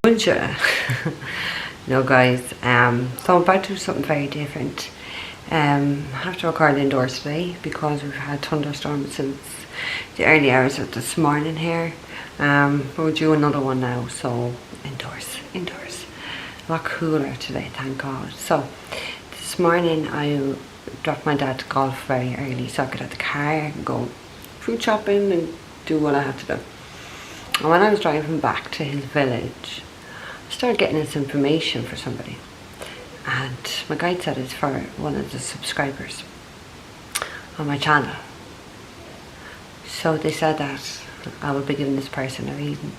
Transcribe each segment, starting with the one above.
Bonjour. No guys, so I'm about to do something very different. I have to record indoors today because we've had thunderstorms since the early hours of this morning here. We'll do another one now, so indoors. A lot cooler today, thank God. So this morning I dropped my dad to golf very early so I could have the car and go food shopping and do what I had to do. And when I was driving back to his village, I started getting this information for somebody, and my guide said it's for one of the subscribers on my channel. So they said that I will be giving this person a reading.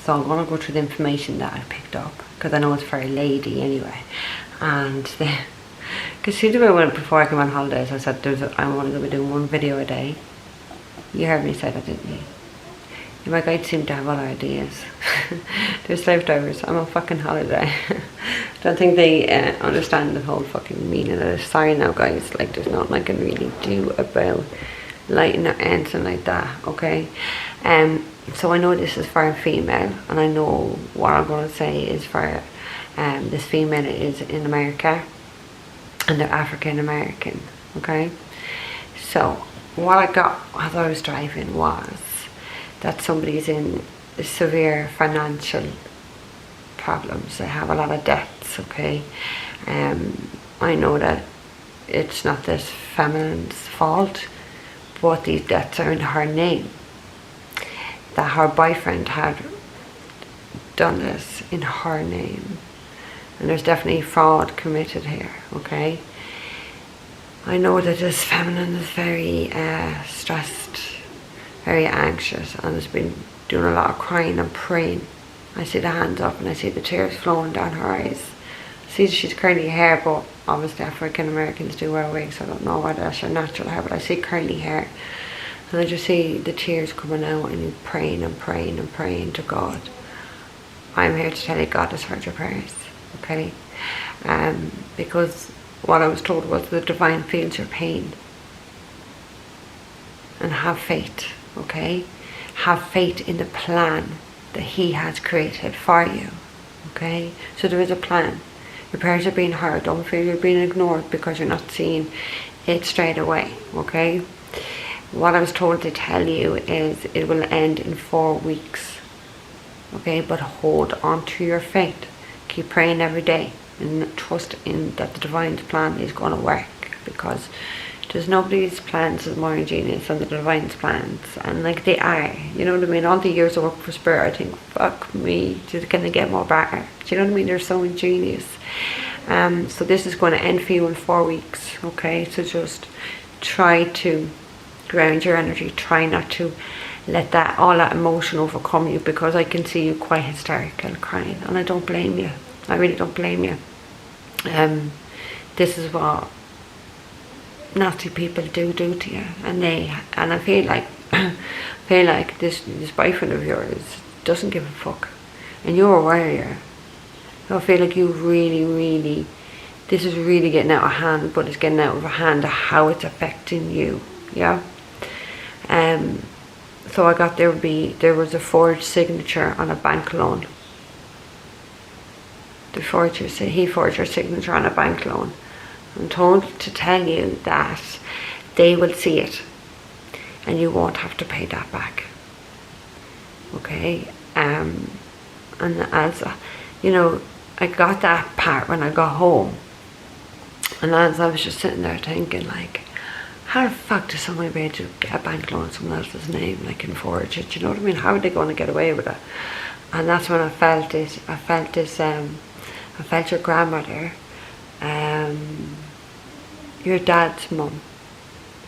So I'm going to go through the information that I picked up, because I know it's for a lady anyway. And because see the way when before I came on holidays I said I'm only going to be doing one video a day. You heard me say that, didn't you? My guides seem to have other ideas. They're slave drivers. I'm on fucking holiday. Don't think they understand the whole fucking meaning of this. Sorry now guys, like there's nothing I can really do about lighting or anything like that, okay? So I know this is for a female, and I know what I'm going to say is for this female is in America, and they're African American, okay? So what I got as I was driving was that somebody's in severe financial problems. They have a lot of debts, okay? I know that it's not this feminine's fault, but these debts are in her name. That her boyfriend had done this in her name. And there's definitely fraud committed here, okay? I know that this feminine is very stressed, very anxious, and has been doing a lot of crying and praying. I see the hands up and I see the tears flowing down her eyes. I see she's curly hair, but obviously African Americans do wear wigs, so I don't know whether that's her natural hair, but I see curly hair. And I just see the tears coming out, and you praying and praying and praying to God. I'm here to tell you God has heard your prayers, okay? Because what I was told was the divine feels your pain. And have faith, okay? Have faith in the plan that He has created for you, okay? So there is a plan. Your prayers are being heard. Don't feel you're being ignored because you're not seeing it straight away, okay? What I was told to tell you is it will end in 4 weeks, okay? But hold on to your faith. Keep praying every day and trust in that the divine plan is going to work, because there's nobody's plans is more ingenious than the divine's plans, and like they are, you know what I mean? All the years of work for spirit, I think, fuck me, just can they get more better? Do you know what I mean? They're so ingenious. So this is going to end for you in 4 weeks, okay? So just try to ground your energy. Try not to let all that emotion overcome you, because I can see you quite hysterical crying, and I don't blame you. I really don't blame you. This is what nasty people do to you, and I feel like this boyfriend of yours doesn't give a fuck, and you're a warrior. I feel like you really, this is really getting out of hand, but it's getting out of hand how it's affecting you, yeah. So I got there was a forged signature on a bank loan. He forged your signature on a bank loan. I'm told to tell you that they will see it, and you won't have to pay that back, okay? And as you know, I got that part when I got home, and as I was just sitting there thinking, like, how the fuck does somebody be able to get a bank loan in someone else's name, like, and forge it? You know what I mean? How are they going to get away with it? And that's when I felt your grandmother, your dad's mum.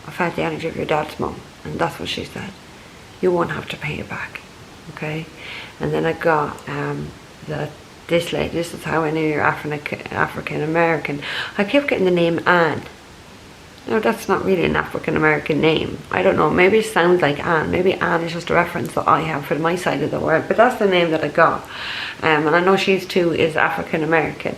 I felt the energy of your dad's mum, and that's what she said. You won't have to pay it back, okay? And then I got this lady. This is how I knew you're African American. I kept getting the name Anne. No, that's not really an African American name. I don't know, maybe it sounds like Anne. Maybe Anne is just a reference that I have for my side of the world, but that's the name that I got. And I know she's too is African American,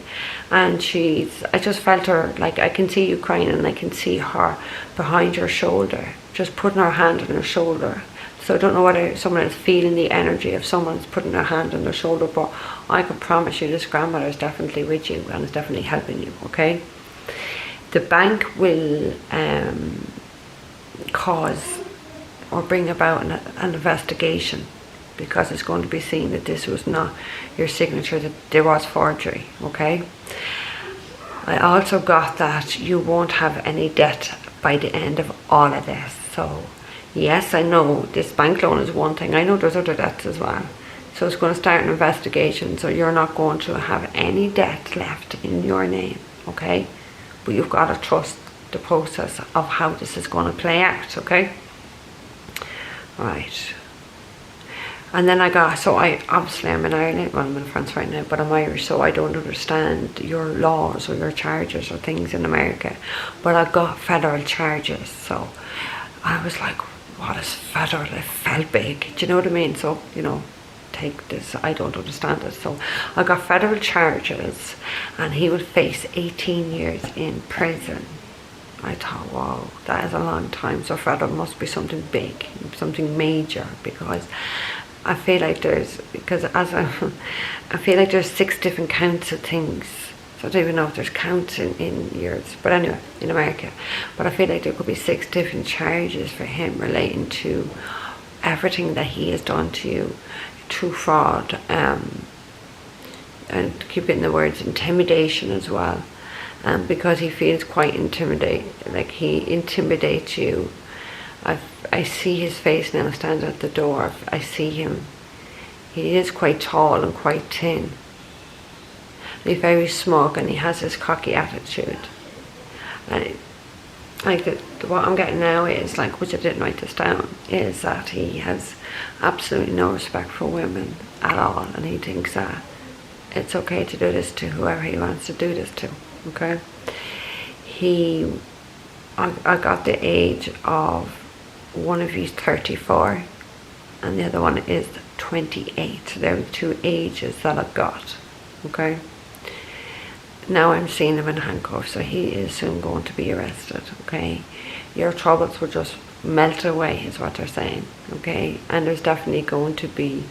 and I just felt her, like, I can see you crying, and I can see her behind your shoulder, just putting her hand on her shoulder, So I don't know whether someone is feeling the energy if someone's putting their hand on their shoulder, but I can promise you this grandmother is definitely with you and is definitely helping you, okay? The bank will cause or bring about an investigation, because it's going to be seen that this was not your signature, that there was forgery, okay? I also got that you won't have any debt by the end of all of this. So yes, I know this bank loan is one thing. I know there's other debts as well. So it's going to start an investigation, so you're not going to have any debt left in your name, okay? But you've got to trust the process of how this is going to play out, okay? Right. And then I got, so obviously I'm in Ireland, well I'm in France right now, but I'm Irish, so I don't understand your laws or your charges or things in America. But I got federal charges, so I was like, what is federal? It felt big, do you know what I mean? So, you know, take this, I don't understand it. So I got federal charges, and he would face 18 years in prison. I thought, wow, that is a long time. So federal must be something big, something major, because I feel like there's, I feel like there's 6 different counts of things. So I don't even know if there's counts in yours, but anyway, in America. But I feel like there could be 6 different charges for him relating to everything that he has done to you, through fraud, and keep getting the words intimidation as well. Because he feels quite intimidated, like he intimidates you. I see his face now standing at the door. I see him. He is quite tall and quite thin. He's very smug, and he has this cocky attitude. And what I'm getting now is, like, which I didn't write this down, is that he has absolutely no respect for women at all, and he thinks that it's okay to do this to whoever he wants to do this to. Okay, I got the age of one of you's 34 and the other one is 28. There are 2 ages that I've got. Okay, now I'm seeing him in handcuffs, so he is soon going to be arrested. Okay, your troubles will just melt away is what they're saying. Okay, and there's definitely going to be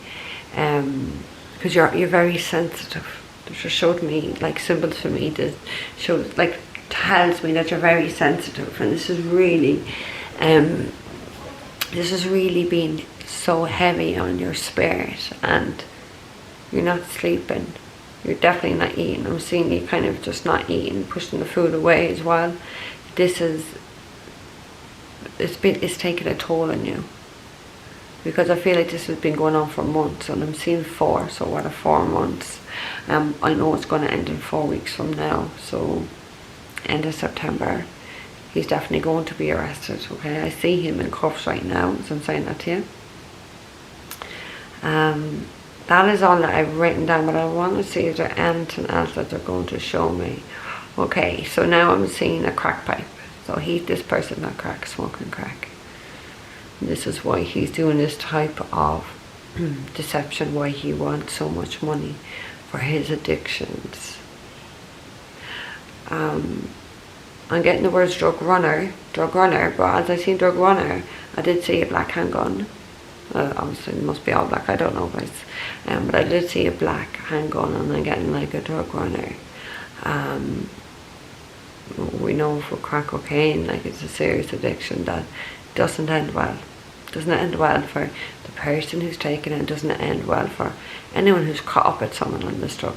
because you're very sensitive. It just showed me, like, symbols for me that shows, like, tells me that you're very sensitive, and this is really being so heavy on your spirit, and you're not sleeping, you're definitely not eating. I'm seeing you kind of just not eating, pushing the food away as well. This is, it's taking a toll on you, because I feel like this has been going on for months, and I'm seeing 4, so what are 4 months? I know it's going to end in 4 weeks from now, so end of September. He's definitely going to be arrested, okay? I see him in cuffs right now, so I'm saying that to you. That is all that I've written down, but I want to see if there's anything else that they're going to show me. Okay, so now I'm seeing a crack pipe. So this person got crack, smoking crack. And this is why he's doing this type of deception, why he wants so much money for his addictions. I'm getting the words drug runner, but as I seen drug runner, I did see a black handgun. Obviously it must be all black, I don't know guys. But I did see a black handgun, and I'm getting like a drug runner. We know for crack cocaine, like, it's a serious addiction that doesn't end well. Doesn't end well for the person who's taking it, doesn't end well for anyone who's caught up with someone on this drug.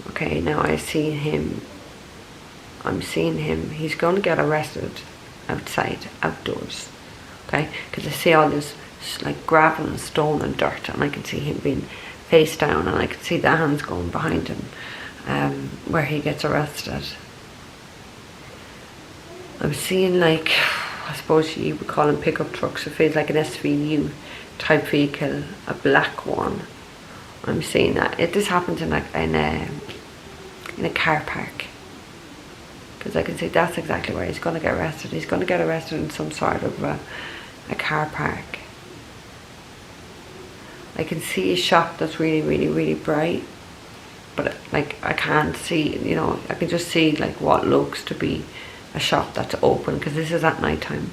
Okay, now I'm seeing him, he's going to get arrested outside, outdoors, okay, because I see all this like gravel and stone and dirt, and I can see him being face down, and I can see the hands going behind him, where he gets arrested. I'm seeing, like, I suppose you would call them pickup trucks. It feels like an SVU type vehicle, a black one. I'm seeing that. This happens in a car park, because I can see that's exactly where he's going to get arrested. He's going to get arrested in some sort of a car park. I can see a shop that's really, really, really bright, but like I can't see, you know, I can just see like what looks to be a shop that's open, because this is at night time.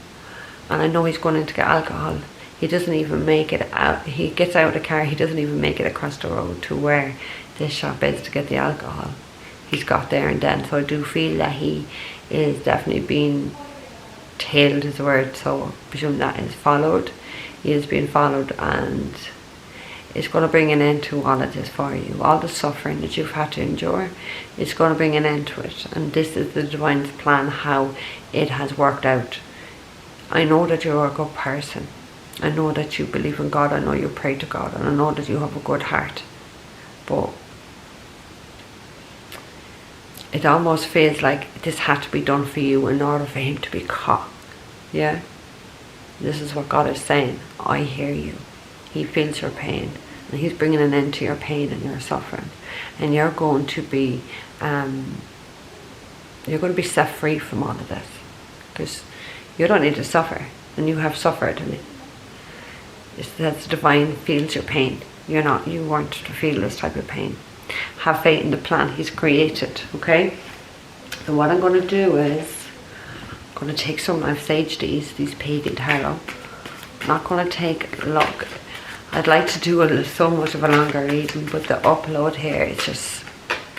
and I know he's going in to get alcohol. He doesn't even make it out. He gets out of the car, he doesn't even make it across the road to where this shop is to get the alcohol. He's got there and then. So I do feel that he is definitely being tailed, is the word, so I presume that is followed. He is being followed, and it's going to bring an end to all of this for you. All the suffering that you've had to endure, it's going to bring an end to it. And this is the divine plan, how it has worked out. I know that you're a good person. I know that you believe in God. I know you pray to God. And I know that you have a good heart. But it almost feels like this had to be done for you in order for him to be caught. Yeah? This is what God is saying. I hear you. He feels your pain. And he's bringing an end to your pain and your suffering. And you're going to be set free from all of this. Because you don't need to suffer. And you have suffered. And that's divine feels your pain. You weren't to feel this type of pain. Have faith in the plan he's created, okay? So what I'm going to do is I'm going to take some, I've saged these pagan tarot. I'm not going to take a look. I'd like to do so much of a longer reading, but the upload here is just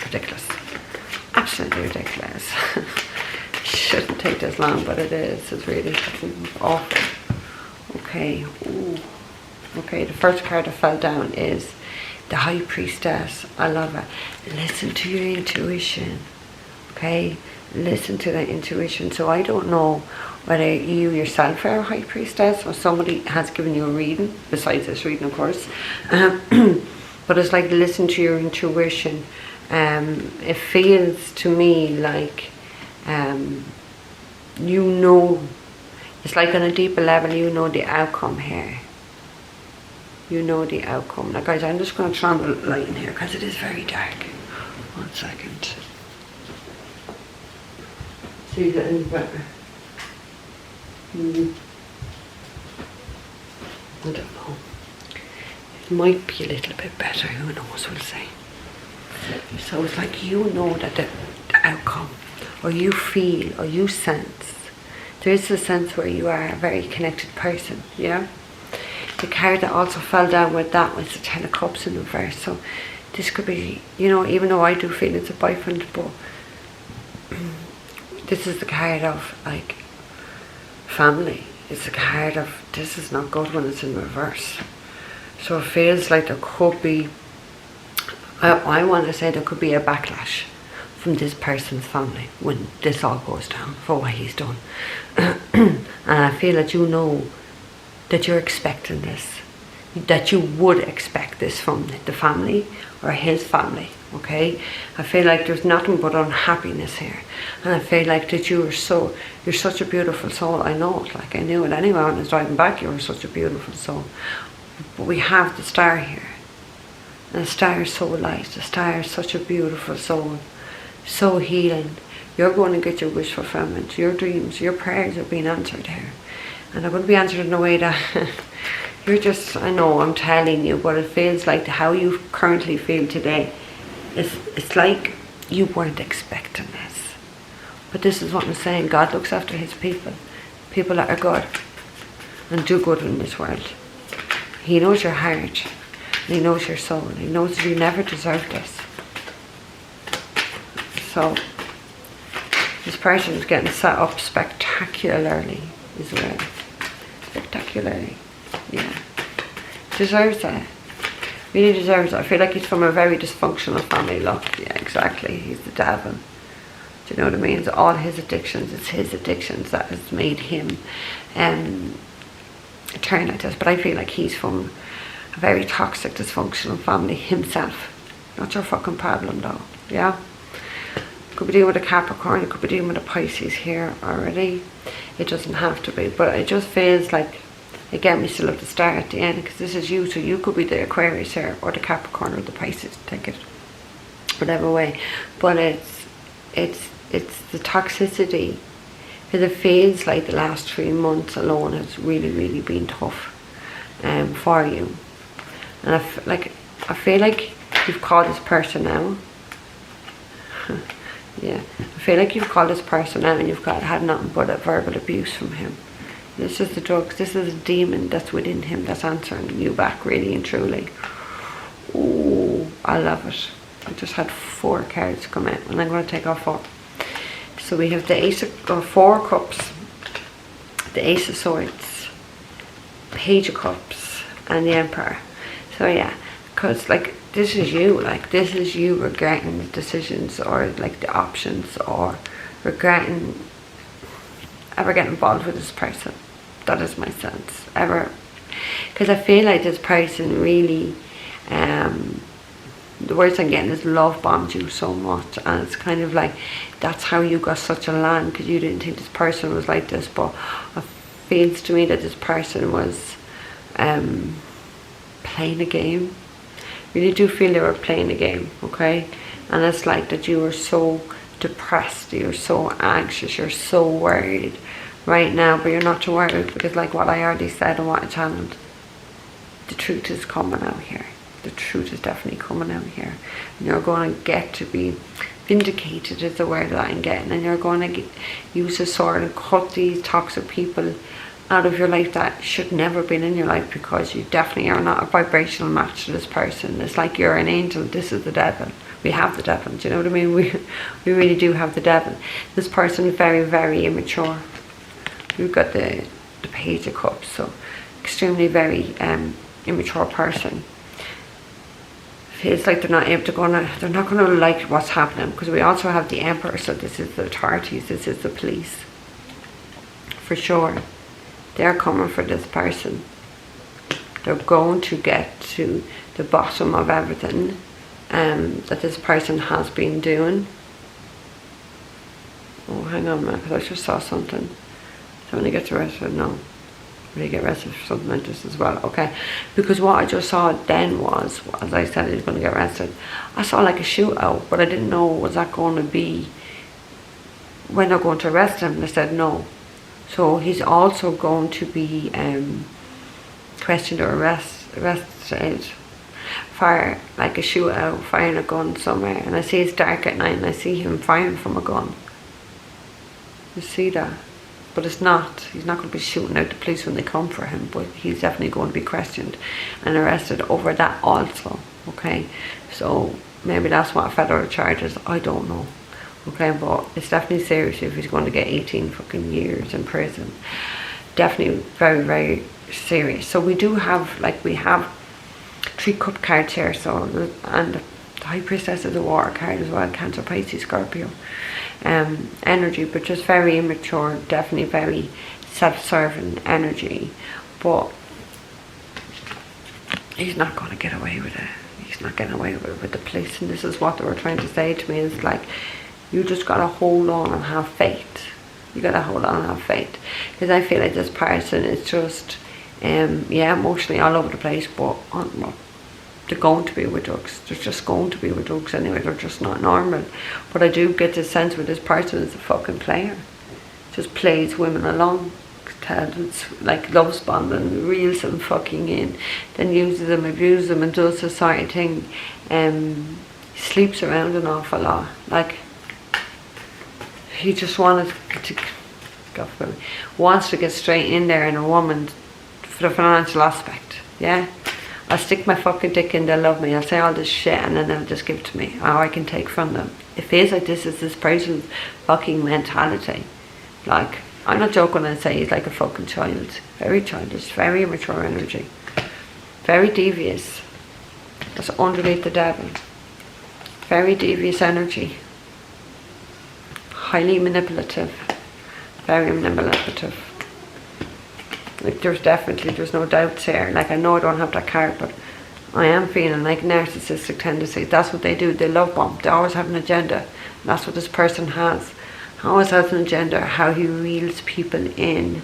ridiculous. Absolutely ridiculous. Shouldn't take this long, but it is. It's really awful. Okay. Ooh. Okay, the first card that fell down is the High Priestess. I love it. Listen to your intuition. Okay? Listen to that intuition. So I don't know whether you yourself are a High Priestess or somebody has given you a reading, besides this reading, of course. But it's like listen to your intuition. It feels to me like you know, it's like on a deeper level, you know the outcome here. You know the outcome. Now guys, I'm just going to turn the light in here because it is very dark. 1 second. See that any better? I don't know. It might be a little bit better, who knows, we'll see. So it's like you know that the outcome, or you feel, or you sense. There is a sense where you are a very connected person, yeah? The card that also fell down with that was the Ten of Cups in reverse. So this could be, you know, even though I do feel it's a boyfriend, but this is the card of like family. It's the card of this is not good when it's in reverse. So it feels like there could be, I want to say there could be a backlash from this person's family when this all goes down for what he's done. And I feel that you know that you're expecting this, that you would expect this from the family or his family, okay? I feel like there's nothing but unhappiness here, and I feel like that you're such a beautiful soul. I know it, like I knew it anyway when I was driving back, you were such a beautiful soul. But we have the star here, and the star is so light, the star is such a beautiful soul, so healing. You're going to get your wish fulfillment, your dreams, your prayers are being answered here. And they're going to be answered in a way that you're just, I know I'm telling you, but it feels like how you currently feel today. It's like you weren't expecting this. But this is what I'm saying. God looks after his people. People that are good and do good in this world. He knows your heart. And he knows your soul. He knows that you never deserve this. So this person is getting set up spectacularly as well. Spectacularly, yeah. Deserves that. Really deserves it. I feel like he's from a very dysfunctional family. Look, yeah, exactly. He's the devil. Do you know what I mean? It's all his addictions. It's his addictions that has made him turn like this. But I feel like he's from a very toxic, dysfunctional family himself. Not your fucking problem, though. Yeah. Could be dealing with a Capricorn. It could be dealing with a Pisces here already. It doesn't have to be, but it just feels like, again, we still have the star at the end because this is you, so you could be the Aquarius here or the Capricorn or the Pisces, take it whatever way. But it's the toxicity, because it feels like the last 3 months alone has really been tough for you. And I feel like you've called this person now. Yeah, I feel like you've called this person out and you've had nothing but a verbal abuse from him. This is the drugs. This is a demon that's within him that's answering you back, really and truly. Oh, I love it. I just had 4 cards come out, and I'm going to take off 4. So we have the Ace of, or 4 cups, the Ace of Swords, Page of Cups, and the Emperor. So yeah, because like this is you, like this is you regretting the decisions or like the options, or regretting ever getting involved with this person. That is my sense. Ever, because I feel like this person really, the words I'm getting is love bombed you so much, and it's kind of like that's how you got such a land, because you didn't think this person was like this. But it feels to me that this person was playing a game. Really do feel they were playing a game, okay? And it's like that you were so depressed, you're so anxious, you're so worried right now, but you're not too worried, because like what I already said and what I channeled, the truth is coming out here. The truth is definitely coming out here, and you're going to get to be vindicated, is the word that I'm getting, and you're going to use a sword and cut these toxic people out of your life that should never been in your life, because you definitely are not a vibrational match to this person. It's like you're an angel, this is the devil. We have the devil, do you know what I mean? We really do have the devil. This person is very, very immature. We've got the Page of Cups, so extremely very immature person. Feels like they're not gonna like what's happening, because we also have the Emperor, so this is the authorities, this is the police. For sure. They're coming for this person. They're going to get to the bottom of everything that this person has been doing. Oh, hang on a minute, because I just saw something. So when he gets arrested, no. Will he get arrested for something like this as well? Okay. Because what I just saw then was, as I said, he's going to get arrested. I saw like a shootout, but I didn't know, was that going to be when they're going to arrest him? They said no. So he's also going to be questioned or arrested for like a shootout, firing a gun somewhere. And I see it's dark at night, and I see him firing from a gun. You see that? But it's not, he's not going to be shooting out the police when they come for him, but he's definitely going to be questioned and arrested over that also, okay? So maybe that's what federal charges, I don't know, okay? But it's definitely serious if he's going to get 18 fucking years in prison. Definitely very, very serious. So we do have, like, we have 3 cup cards here, so, and the High Priestess is a water card as well, Cancer, Pisces, Scorpio. Energy, but just very immature, definitely very self-serving energy. But he's not going to get away with it. He's not getting away with the police, and this is what they were trying to say to me, is like, you just got to hold on and have faith. You got to hold on and have faith, because I feel like this person is just yeah, emotionally all over the place, but they're going to be with drugs. They're just going to be with drugs anyway. They're just not normal. But I do get the sense with this person is a fucking player. Just plays women along. It's like love bombing, reels them fucking in, then uses them, abuses them, and does this sort of thing. Sleeps around an awful lot. Like, he just wants to get straight in there in a woman for the financial aspect. Yeah? I'll stick my fucking dick in, they'll love me, I'll say all this shit, and then they'll just give it to me, or I can take from them. It feels like this is this person's fucking mentality. Like, I'm not joking when I say he's like a fucking child. Very childish, very immature energy. Very devious. That's underneath the devil. Very devious energy. Highly manipulative. Very manipulative. Like, there's no doubts here. Like, I know I don't have that card, but I am feeling like narcissistic tendencies. That's what they do. They love bomb. They always have an agenda. That's what this person has. Always has an agenda, how he reels people in.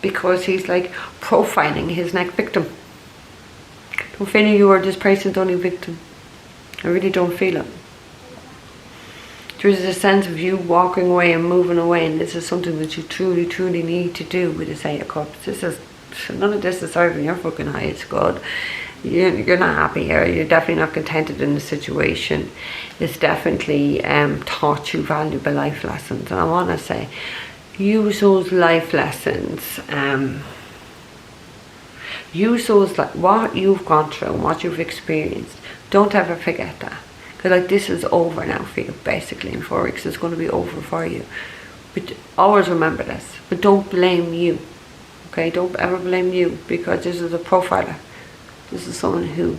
Because he's like profiling his next victim. Don't feel you are this person's only victim. I really don't feel it. There's a sense of you walking away and moving away, and this is something that you truly, truly need to do with this 8 of Cups. This is, none of this is serving your fucking highest good. You're not happy here. You're definitely not contented in the situation. It's definitely taught you valuable life lessons. And I want to say, use those life lessons. Use those, like, what you've gone through and what you've experienced. Don't ever forget that. Because, like, this is over now for you, basically. In 4 weeks, it's going to be over for you. But always remember this. But don't blame you. Okay? Don't ever blame you, because this is a profiler. This is someone who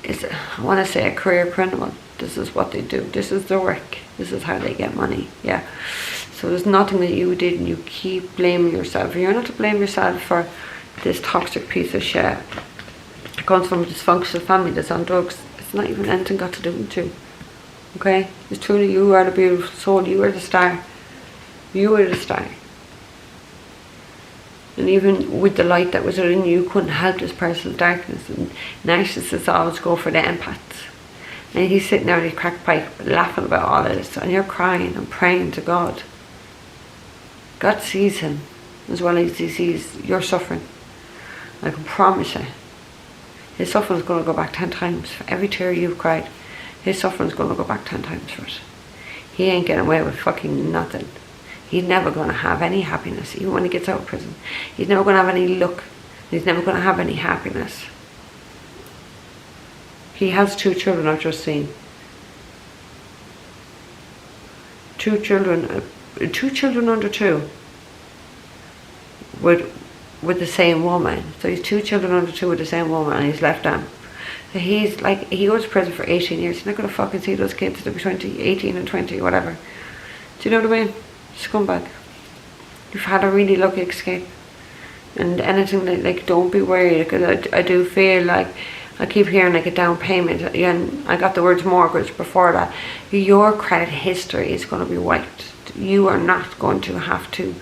is, I want to say, a career criminal. This is what they do. This is their work. This is how they get money. Yeah. So there's nothing that you did, and you keep blaming yourself. You're not to blame yourself for this toxic piece of shit. It comes from a dysfunctional family that's on drugs. It's not even anything got to do with you. Okay? It's truly, you are the beautiful soul. You are the star. You are the star. And even with the light that was within you, you couldn't help this person's darkness. And narcissists always go for the empaths. And he's sitting there with his crack pipe laughing about all of this. And you're crying and praying to God. God sees him as well as he sees your suffering. I can promise you. His suffering is going to go back 10 times. For every tear you've cried, his suffering is going to go back 10 times for it. He ain't getting away with fucking nothing. He's never going to have any happiness, even when he gets out of prison. He's never going to have any luck. He's never going to have any happiness. He has 2 children, I've just seen. 2 children, 2 children under 2 with the same woman. So he's 2 children under 2 with the same woman, and he's left them. So he's like, he goes to prison for 18 years. He's not going to fucking see those kids. They'll be 20, 18 and 20, whatever. Do you know what I mean? Scumbag. You've had a really lucky escape. And anything like don't be worried, because I do feel like, I keep hearing like a down payment, and I got the words mortgage before that. Your credit history is going to be wiped. You are not going to have to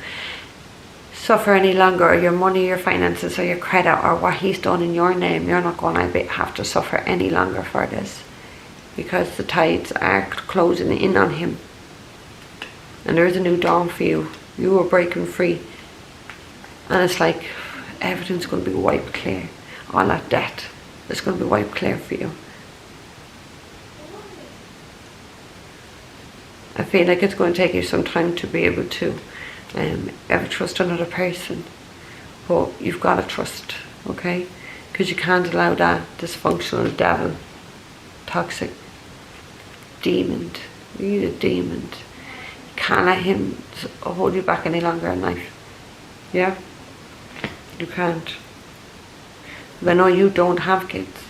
suffer any longer, or your money, your finances, or your credit, or what he's done in your name. You're not going to have to suffer any longer for this, because the tides are closing in on him. And there is a new dawn for you. You are breaking free. And it's like everything's going to be wiped clear. All that debt is going to be wiped clear for you. I feel like it's going to take you some time to be able to ever trust another person. But you've got to trust, okay? Because you can't allow that dysfunctional devil, toxic demon, he's a demon. Can't let him hold you back any longer in life. Yeah? You can't. I know you don't have kids.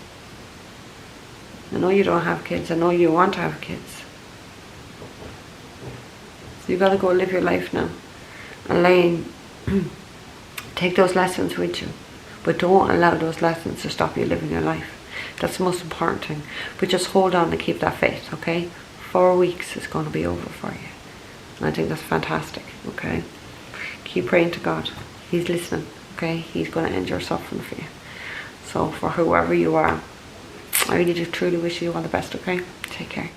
I know you don't have kids. I know you want to have kids. So you got to go live your life now. And take those lessons with you. But don't allow those lessons to stop you living your life. That's the most important thing. But just hold on and keep that faith, okay? 4 weeks is going to be over for you. And I think that's fantastic, okay? Keep praying to God. He's listening, okay? He's going to end your suffering for you. So for whoever you are, I really do truly wish you all the best, okay? Take care.